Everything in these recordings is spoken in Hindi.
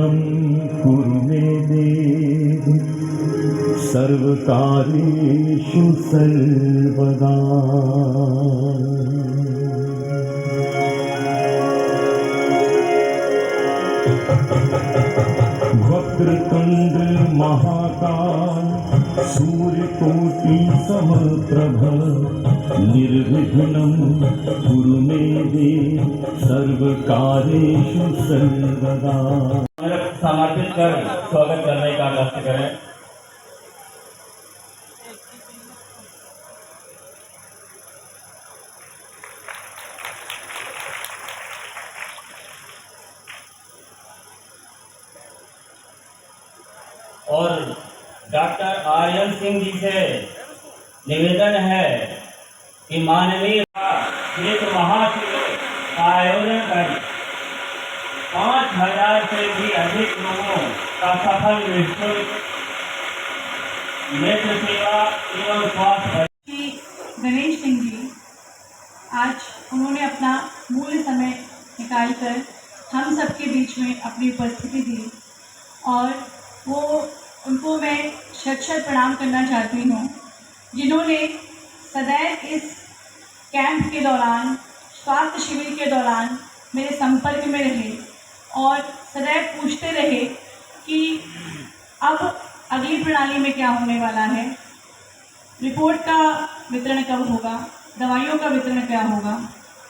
निर्विघ्नं कुरु मे देव सर्वकार्येषु सर्वदा। वक्रतुंड महाकाय सूर्यकोटि समप्रभ निर्विघ्नं कुरु मे देव सर्वकार्येषु सर्वदा। समर्पित कर स्वागत करने का लक्ष्य करें। और डॉक्टर आर्यन सिंह जी से निवेदन है कि माननीय एक महाशिविर का आयोजन कर 5000 से भी अधिक लोगों का सफल निःशुल्क नेत्र सेवा एवं स्वास्थ्य। गणेश सिंह जी आज उन्होंने अपना मूल्य समय निकालकर हम सबके बीच में अपनी उपस्थिति दी और उनको मैं शत शत प्रणाम करना चाहती हूँ, जिन्होंने सदैव इस कैंप के दौरान, स्वास्थ्य शिविर के दौरान मेरे संपर्क में रहे और सदैव पूछते रहे कि अब अगली प्रणाली में क्या होने वाला है, रिपोर्ट का वितरण कब होगा, दवाइयों का वितरण क्या होगा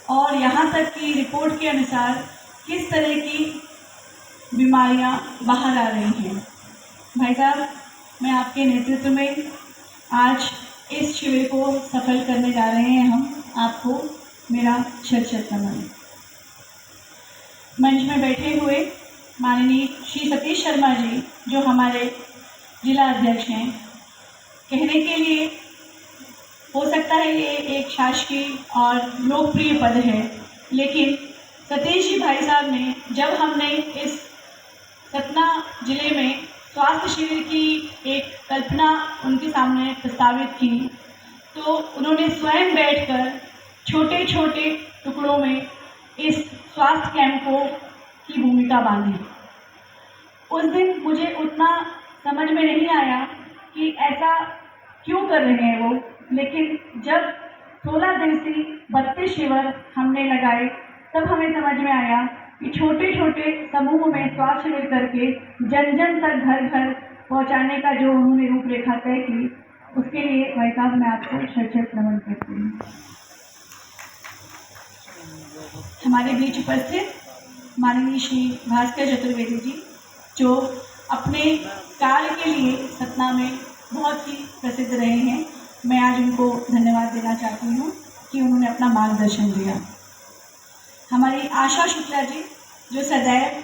और यहाँ तक कि रिपोर्ट के अनुसार किस तरह की बीमारियाँ बाहर आ रही हैं। भाई साहब, मैं आपके नेतृत्व में आज इस शिविर को सफल करने जा रहे हैं। हम आपको मेरा शत शत नमन। मंच में बैठे हुए माननीय श्री सतीश शर्मा जी, जो हमारे जिला अध्यक्ष हैं, कहने के लिए हो सकता है ये एक शासकीय और लोकप्रिय पद है, लेकिन सतीश जी भाई साहब ने जब हमने इस सतना जिले में स्वास्थ्य शिविर की एक कल्पना उनके सामने प्रस्तावित की, तो उन्होंने स्वयं बैठकर छोटे छोटे टुकड़ों में इस स्वास्थ्य कैंपों की भूमिका बांधी। उस दिन मुझे उतना समझ में नहीं आया कि ऐसा क्यों कर रहे हैं वो, लेकिन जब 16 दिवसीय 32 शिविर हमने लगाए तब हमें समझ में आया कि छोटे छोटे समूह में स्वास्थ्य शिविर करके जन जन तक घर घर पहुंचाने का जो उन्होंने रूपरेखा तय की, उसके लिए भाई साहब मैं आपको शत शत नमन करती हूँ। हमारे बीच उपस्थित माननीय श्री भास्कर चतुर्वेदी जी, जो अपने कार्य के लिए सतना में बहुत ही प्रसिद्ध रहे हैं, मैं आज उनको धन्यवाद देना चाहती हूँ कि उन्होंने अपना मार्गदर्शन दिया। हमारी आशा शुक्ला जी, जो सदैव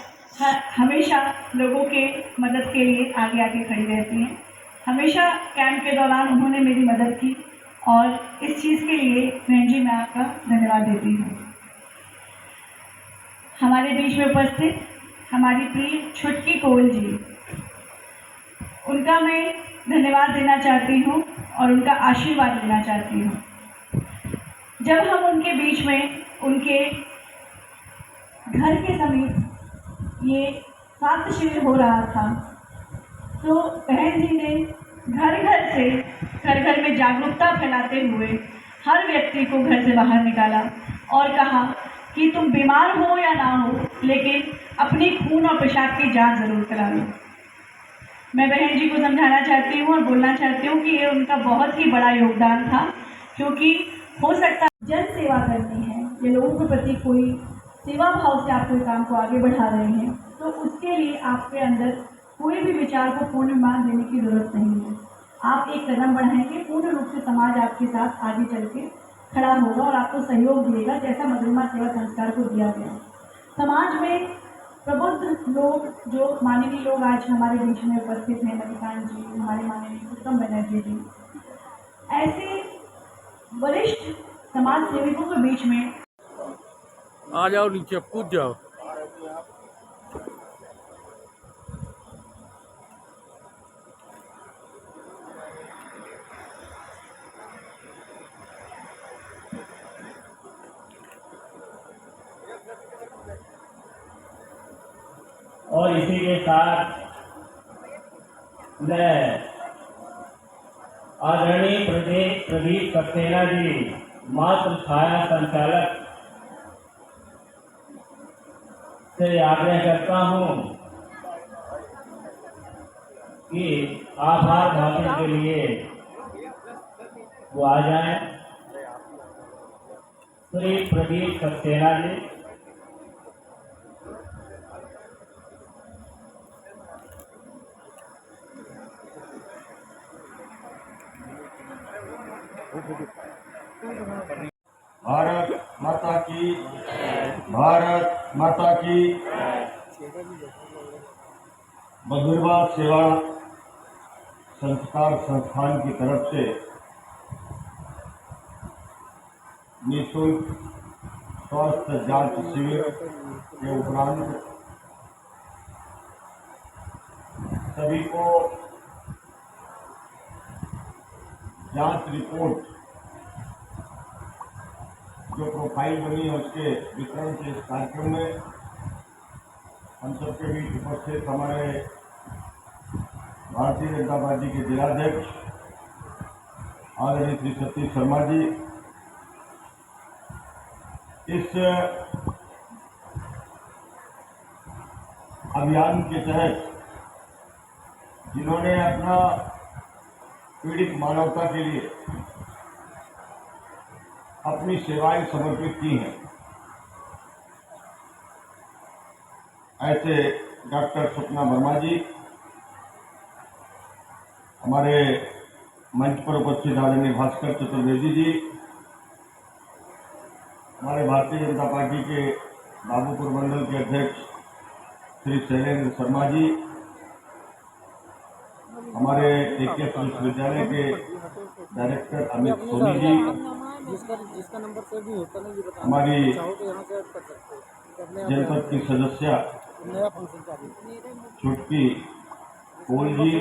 हमेशा लोगों के मदद के लिए आगे आगे खड़ी रहती हैं, हमेशा कैंप के दौरान उन्होंने मेरी मदद की और इस चीज़ के लिए बहन जी मैं आपका धन्यवाद देती हूँ। हमारे बीच में उपस्थित हमारी प्रिय छुटकी कोल जी, उनका मैं धन्यवाद देना चाहती हूँ और उनका आशीर्वाद देना चाहती हूँ। जब हम उनके बीच में उनके घर के समीप ये स्वास्थ्य शिविर हो रहा था, तो बहन जी ने घर घर में जागरूकता फैलाते हुए हर व्यक्ति को घर से बाहर निकाला और कहा कि तुम बीमार हो या ना हो, लेकिन अपनी खून और पेशाब की जांच जरूर करा लो। मैं बहन जी को समझाना चाहती हूँ और बोलना चाहती हूँ कि ये उनका बहुत ही बड़ा योगदान था, क्योंकि हो सकता है जन सेवा करनी है या लोगों के प्रति कोई सेवा भाव से आप कोई काम को आगे बढ़ा रहे हैं, तो उसके लिए आपके अंदर कोई भी विचार को पूर्ण मान देने की जरूरत नहीं है। आप एक कदम बढ़ाएंगे, पूर्ण रूप से समाज आपके साथ आगे चल के खड़ा होगा और आपको सहयोग देगा, जैसा मधुरमा सेवा संस्कार को दिया गया। समाज में प्रबुद्ध लोग, जो माननीय लोग आज हमारे बीच में उपस्थित हैं, मणिकांत जी, हमारे माननीय उत्तम बनर्जी जी, ऐसे वरिष्ठ समाज सेवकों के बीच में आ जाओ, नीचे कूद जाओ। और इसी के साथ मैं आदरणीय प्रदीप सक्सेना जी मातृ छाया संचालक से आग्रह करता हूं कि आभार भाषण के लिए वो आ जाएं। श्री प्रदीप सक्सेना जी। भारत माता की बधुरवा सेवा संस्कार संस्थान की तरफ से निःशुल्क स्वास्थ्य जांच शिविर के उपरांत सभी को जांच रिपोर्ट जो प्रोफाइल बनी है उसके वितरण के इस कार्यक्रम में हम सबके बीच उपस्थित हमारे भारतीय जनता पार्टी के जिलाध्यक्ष आदरणीय श्री सतीश शर्मा जी, इस अभियान के तहत जिन्होंने अपना पीड़ित मानवता के लिए अपनी सेवाएं समर्पित की हैं, ऐसे डॉक्टर स्वप्ना वर्मा जी, हमारे मंच पर उपस्थित आदरणीय भास्कर चतुर्वेदी जी, हमारे भारतीय जनता पार्टी के बाबूपुर मंडल के अध्यक्ष श्री शैलेंद्र शर्मा जी, हमारे एकेएस विश्वविद्यालय के डायरेक्टर अमित सोनी जी, जिसका नंबर सेव नहीं होता ना ये बताना, हमारी चाहो तो यहाँ से ऐड कर सकते हो। जनपद की सदस्य नया फंक्शन चालू छुटकी कोल जी,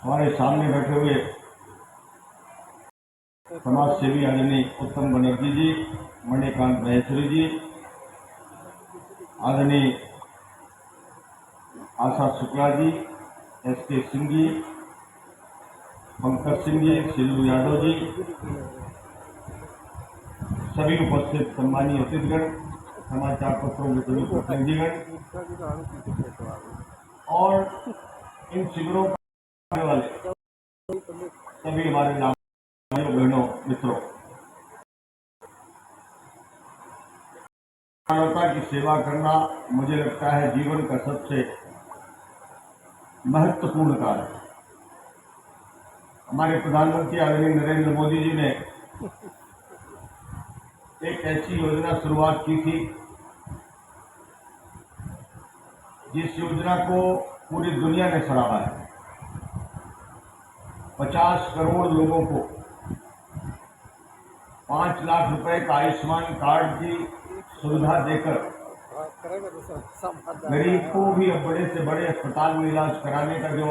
हमारे सामने बैठे हुए समाज सेवी आदरणीय उत्तम बनर्जी जी, मणिकांत महेश्वरी जी, आदरणीय आशा शुक्ला जी, एसके सिंह जी, पंकज सिंह जी, सिल्लू यादव जी, सभी उपस्थित सम्मानीय अतिथिगण, समाचार पत्रों के सभी प्रतिनिधिगण और इन शिविरों पर आने वाले सभी हमारे भाइयों बहनों मित्रों, मानवता की सेवा करना मुझे लगता है जीवन का सबसे महत्वपूर्ण कार्य है। हमारे प्रधानमंत्री आदरणीय नरेंद्र मोदी जी ने एक ऐसी योजना शुरुआत की थी जिस योजना को पूरी दुनिया ने सराहा है। 50 करोड़ लोगों को 5 लाख रुपए का आयुष्मान कार्ड की सुविधा देकर गरीब को भी अब बड़े से बड़े अस्पताल में इलाज कराने का जो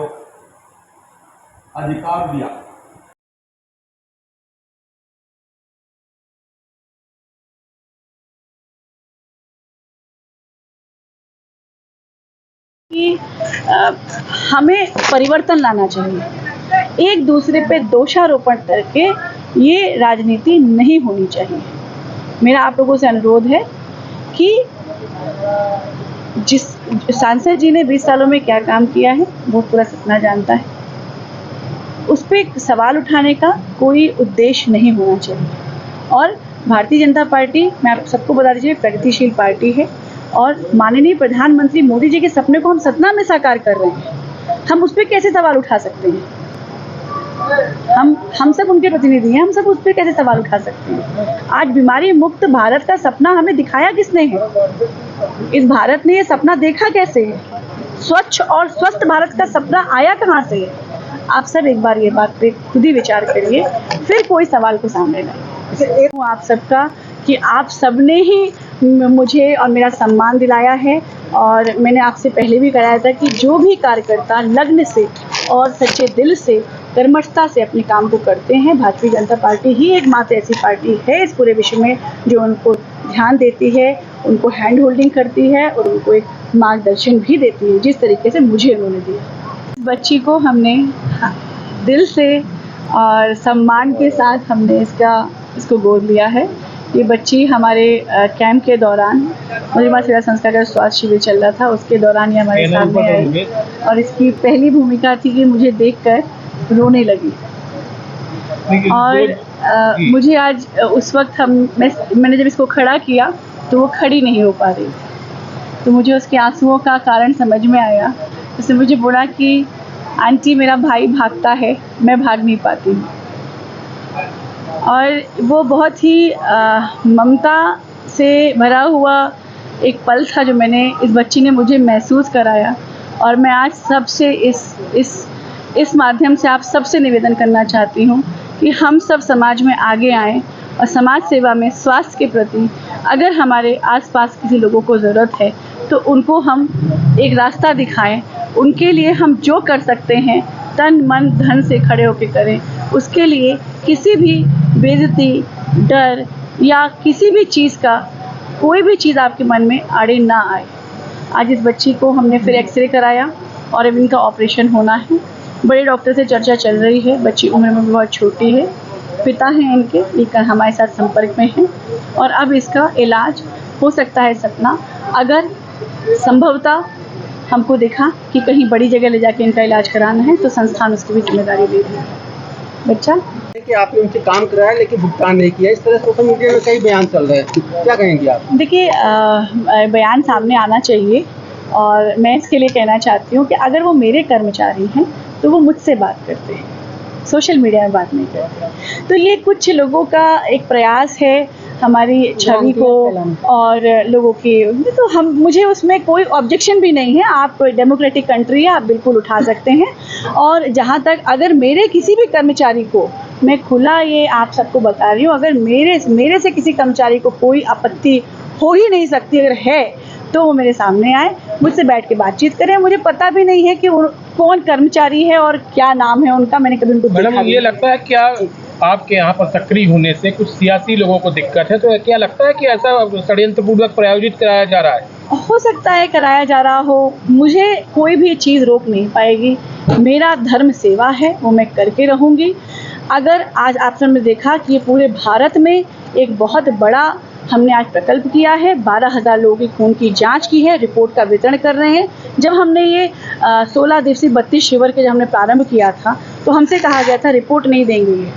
अधिकार दिया, कि हमें परिवर्तन लाना चाहिए। एक दूसरे पे दोषारोपण करके ये राजनीति नहीं होनी चाहिए। मेरा आप लोगों से अनुरोध है कि जिस सांसद जी ने 20 सालों में क्या काम किया है वो पूरा सपना जानता है, उस पर सवाल उठाने का कोई उद्देश्य नहीं होना चाहिए। और भारतीय जनता पार्टी, मैं आप सबको बता दीजिए, प्रगतिशील पार्टी है और माननीय प्रधानमंत्री मोदी जी के सपने को हम सतना में साकार कर रहे हैं। हम उस पर कैसे सवाल उठा सकते हैं? हम सब उनके प्रतिनिधि हैं, हम सब उस पर कैसे सवाल उठा सकते हैं? आज बीमारी मुक्त भारत का सपना हमें दिखाया किसने है? इस भारत ने ये सपना देखा कैसे है? स्वच्छ और स्वस्थ भारत का सपना आया कहाँ से है? आप सब एक बार ये बात पे खुद ही विचार करिए, फिर कोई सवाल को सामने लाइए। आप सबका कि आप सबने ही मुझे और मेरा सम्मान दिलाया है और मैंने आपसे पहले भी कराया था कि जो भी कार्यकर्ता लग्न से और सच्चे दिल से कर्मठता से अपने काम को करते हैं, भारतीय जनता पार्टी ही एकमात्र ऐसी पार्टी है इस पूरे विश्व में जो उनको ध्यान देती है उनको हैंड होल्डिंग करती है और उनको एक मार्गदर्शन भी देती है, जिस तरीके से मुझे उन्होंने दिया। इस बच्ची को हमने दिल से और सम्मान के साथ हमने इसको गोद लिया है। ये बच्ची हमारे कैंप के दौरान मधुरिमा सेवा संस्कार का स्वास्थ्य शिविर चल रहा था, उसके दौरान ये हमारे सामने आई और इसकी पहली भूमिका थी कि मुझे देखकर रोने लगी। और मुझे आज उस वक्त मैंने जब इसको खड़ा किया तो वो खड़ी नहीं हो पा रही, तो मुझे उसके आंसुओं का कारण समझ में आया। उसने मुझे बोला कि आंटी मेरा भाई भागता है, मैं भाग नहीं पाती हूँ। और वो बहुत ही ममता से भरा हुआ एक पल था जो इस बच्ची ने मुझे महसूस कराया। और मैं आज सबसे इस माध्यम से आप सबसे निवेदन करना चाहती हूँ कि हम सब समाज में आगे आएँ और समाज सेवा में स्वास्थ्य के प्रति अगर हमारे आसपास किसी लोगों को ज़रूरत है तो उनको हम एक रास्ता दिखाएं। उनके लिए हम जो कर सकते हैं तन मन धन से खड़े होकर करें। उसके लिए किसी भी बेइज्जती, डर या किसी भी चीज़ का कोई भी चीज़ आपके मन में आड़े ना आए। आज इस बच्ची को हमने फिर एक्सरे कराया और अब इनका ऑपरेशन होना है। बड़े डॉक्टर से चर्चा चल रही है, बच्ची उम्र में भी बहुत छोटी है, पिता हैं इनके लेकिन हमारे साथ संपर्क में हैं और अब इसका इलाज हो सकता है सपना अगर संभवतः हमको देखा कि कहीं बड़ी जगह ले जाके इनका इलाज कराना है तो संस्थान उसकी भी जिम्मेदारी ले रही है। बच्चा कि आपने उनसे काम कराया लेकिन भुगतान नहीं किया, इस तरह सोशल मीडिया में कई बयान चल रहे हैं, क्या कहेंगे आप? देखिए, बयान सामने आना चाहिए और मैं इसके लिए कहना चाहती हूँ कि अगर वो मेरे कर्मचारी हैं तो वो मुझसे बात करते हैं, सोशल मीडिया में बात नहीं करते। तो ये कुछ लोगों का एक प्रयास है हमारी छवि को और लोगों की, तो मुझे उसमें कोई ऑब्जेक्शन भी नहीं है। आप डेमोक्रेटिक कंट्री है, आप बिल्कुल उठा सकते हैं। और जहाँ तक अगर मेरे किसी भी कर्मचारी को, मैं खुला ये आप सबको बता रही हूँ, अगर मेरे से किसी कर्मचारी को कोई आपत्ति हो ही नहीं सकती, अगर है तो वो मेरे सामने आए, मुझसे बैठ के बातचीत करें। मुझे पता भी नहीं है कि कौन कर्मचारी है और क्या नाम है उनका, मैंने कभी उनको देखा मैडम, ये लगता है क्या आपके यहाँ पर सक्रिय होने से कुछ सियासी लोगों को दिक्कत है, तो क्या लगता है कि ऐसा षड्यंत्रपूर्वक प्रायोजित कराया जा रहा है? हो सकता है कराया जा रहा हो, मुझे कोई भी चीज़ रोक नहीं पाएगी। मेरा धर्म सेवा है, वो मैं करके रहूँगी। अगर आज आप सबने देखा कि ये पूरे भारत में एक बहुत बड़ा हमने आज प्रकल्प किया है, 12,000 लोगों की खून की जांच की है, रिपोर्ट का वितरण कर रहे हैं। जब हमने ये 16 दिवसीय 32 शिविर के जब हमने प्रारंभ किया था तो हमसे कहा गया था रिपोर्ट नहीं देंगे,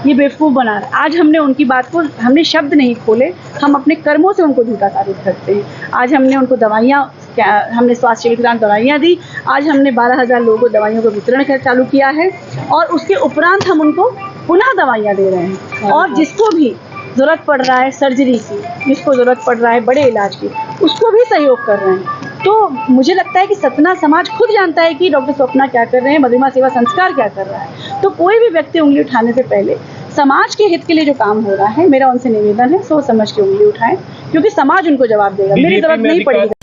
ये बेवकूफ़ बना रहा। आज हमने उनकी बात को, हमने शब्द नहीं खोले, हम अपने कर्मों से उनको झूठा साबित करते हैं। आज हमने उनको दवाइयाँ, हमने स्वास्थ्य शिविर के दौरान दवाइयाँ दी। आज हमने 12,000 लोगों को दवाइयों का वितरण कर चालू किया है और उसके उपरांत हम उनको पुनः दवाइयाँ दे रहे हैं। और जिसको भी ज़रूरत पड़ रहा है सर्जरी की, जिसको ज़रूरत पड़ रहा है बड़े इलाज की, उसको भी सहयोग कर रहे हैं। तो मुझे लगता है कि सतना समाज खुद जानता है कि डॉक्टर स्वप्ना क्या कर रहे हैं, मधुरिमा सेवा संस्कार क्या कर रहा है। तो कोई भी व्यक्ति उंगली उठाने से पहले समाज के हित के लिए जो काम हो रहा है, मेरा उनसे निवेदन है सोच समझ के उंगली उठाएं, क्योंकि समाज उनको जवाब देगा, मेरी ज़रूरत नहीं पड़ेगी।